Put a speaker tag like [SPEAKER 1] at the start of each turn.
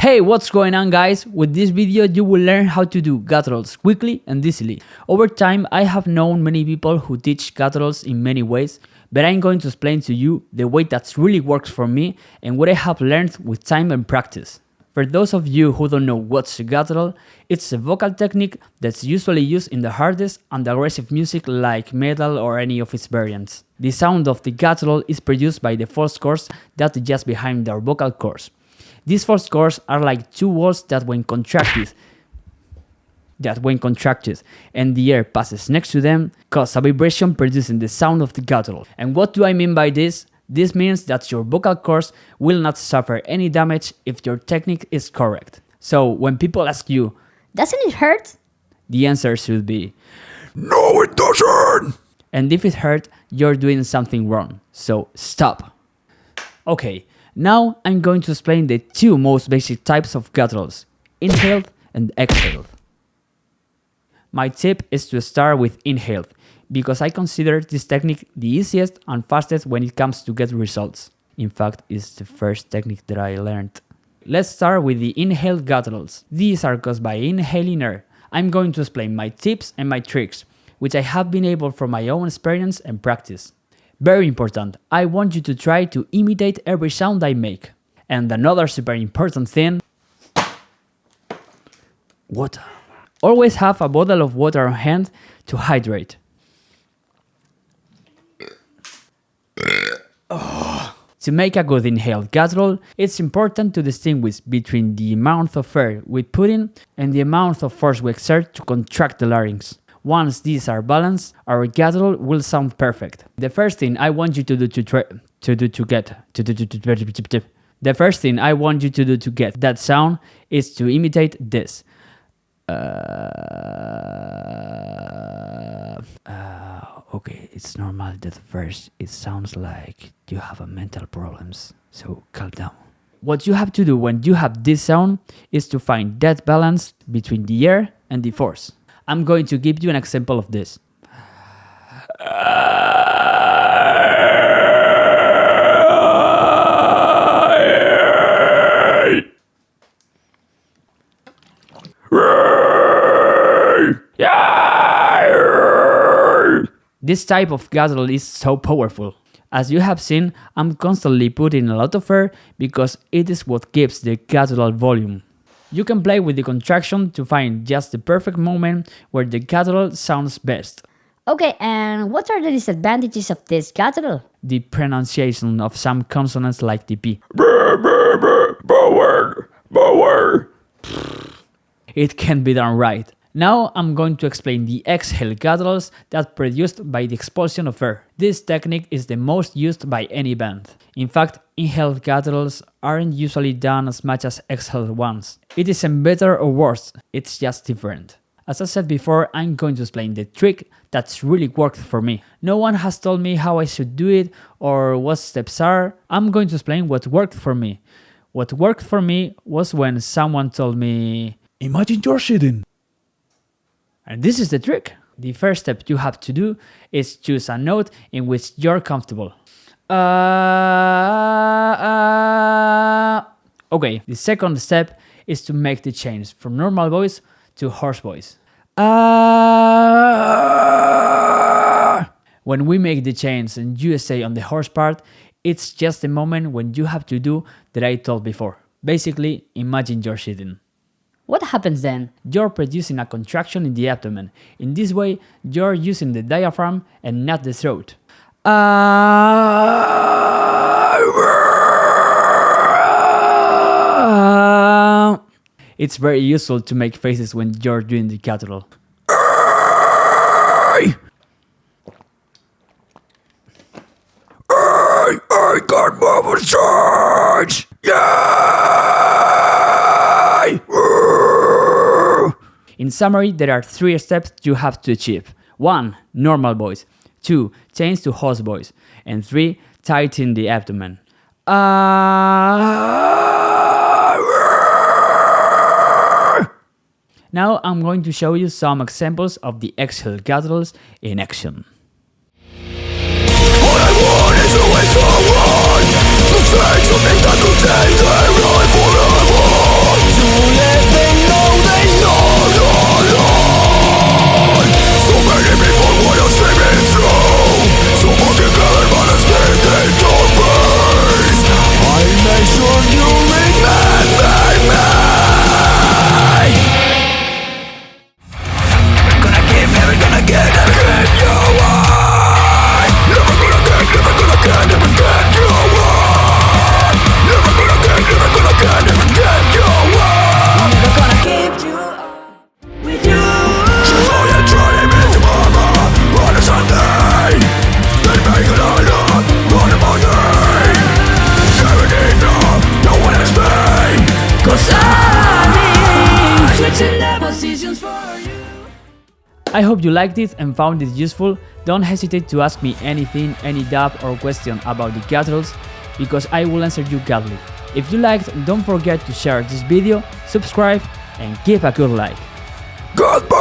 [SPEAKER 1] Hey, what's going on guys? With this video you will learn how to do gutturals quickly and easily. Over time I have known many people who teach gutturals in many ways, but I'm going to explain to you the way that really works for me and what I have learned with time and practice. For those of you who don't know what's a guttural, it's a vocal technique that's usually used in the hardest and aggressive music like metal or any of its variants. The sound of the guttural is produced by the false chords that are just behind our vocal cords. These false chords are like two walls that when contracted and the air passes next to them, cause a vibration producing the sound of the guttural. And what do I mean by this? This means that your vocal cords will not suffer any damage if your technique is correct. So when people ask you,
[SPEAKER 2] "Doesn't it hurt?"
[SPEAKER 1] the answer should be,
[SPEAKER 3] "No, it doesn't!"
[SPEAKER 1] And if it hurt, you're doing something wrong. So stop. Okay, now I'm going to explain the two most basic types of gutturals, inhaled and exhaled. My tip is to start with inhaled, because I consider this technique the easiest and fastest when it comes to get results. In fact, it's the first technique that I learned. Let's start with the inhaled gutturals. These are caused by inhaling air. I'm going to explain my tips and my tricks, which I have been able from my own experience and practice. Very important, I want you to try to imitate every sound I make. And another super important thing, water. Always have a bottle of water on hand to hydrate. To make a good inhaled guttural, it's important to distinguish between the amount of air we put in and the amount of force we exert to contract the larynx. Once these are balanced, our guttural will sound perfect. The first thing I want you to do to get that sound is to imitate this. Okay, it's normal that first it sounds like you have a mental problems, so calm down. What you have to do when you have this sound is to find that balance between the air and the force. I'm going to give you an example of this. This type of guttural is so powerful. As you have seen, I'm constantly putting a lot of air because it is what gives the guttural volume. You can play with the contraction to find just the perfect moment where the guttural sounds best.
[SPEAKER 2] Okay, and what are the disadvantages of this guttural?
[SPEAKER 1] The pronunciation of some consonants like the P. It can be done right. Now I'm going to explain the exhaled gutturals that are produced by the expulsion of air. This technique is the most used by any band. In fact, inhaled gutturals aren't usually done as much as exhaled ones. It isn't better or worse, it's just different. As I said before, I'm going to explain the trick that's really worked for me. No one has told me how I should do it or what steps are. I'm going to explain what worked for me. What worked for me was when someone told me,
[SPEAKER 3] "Imagine you're shitting."
[SPEAKER 1] And this is the trick. The first step you have to do is choose a note in which you're comfortable. Okay, the second step is to make the change from normal voice to hoarse voice. When we make the change and you say on the hoarse part, it's just the moment when you have to do that I told before. Basically, imagine you're shitting.
[SPEAKER 2] What happens then?
[SPEAKER 1] You're producing a contraction in the abdomen. In this way, you're using the diaphragm and not the throat. It's very useful to make faces when you're doing the guttural.
[SPEAKER 3] I got mama Serch! Yay!
[SPEAKER 1] In summary, there are 3 steps you have to achieve. 1. Normal voice. 2. Change to hoarse voice. And 3. Tighten the abdomen. Now I'm going to show you some examples of the exhaled gutturals in action.
[SPEAKER 3] All I want is to waste someone to say something that could take their life forever.
[SPEAKER 1] I hope you liked it and found it useful. Don't hesitate to ask me anything, any doubt or question about the Gutturals, because I will answer you gladly. If you liked, don't forget to share this video, subscribe and give a good like.
[SPEAKER 3] Goodbye!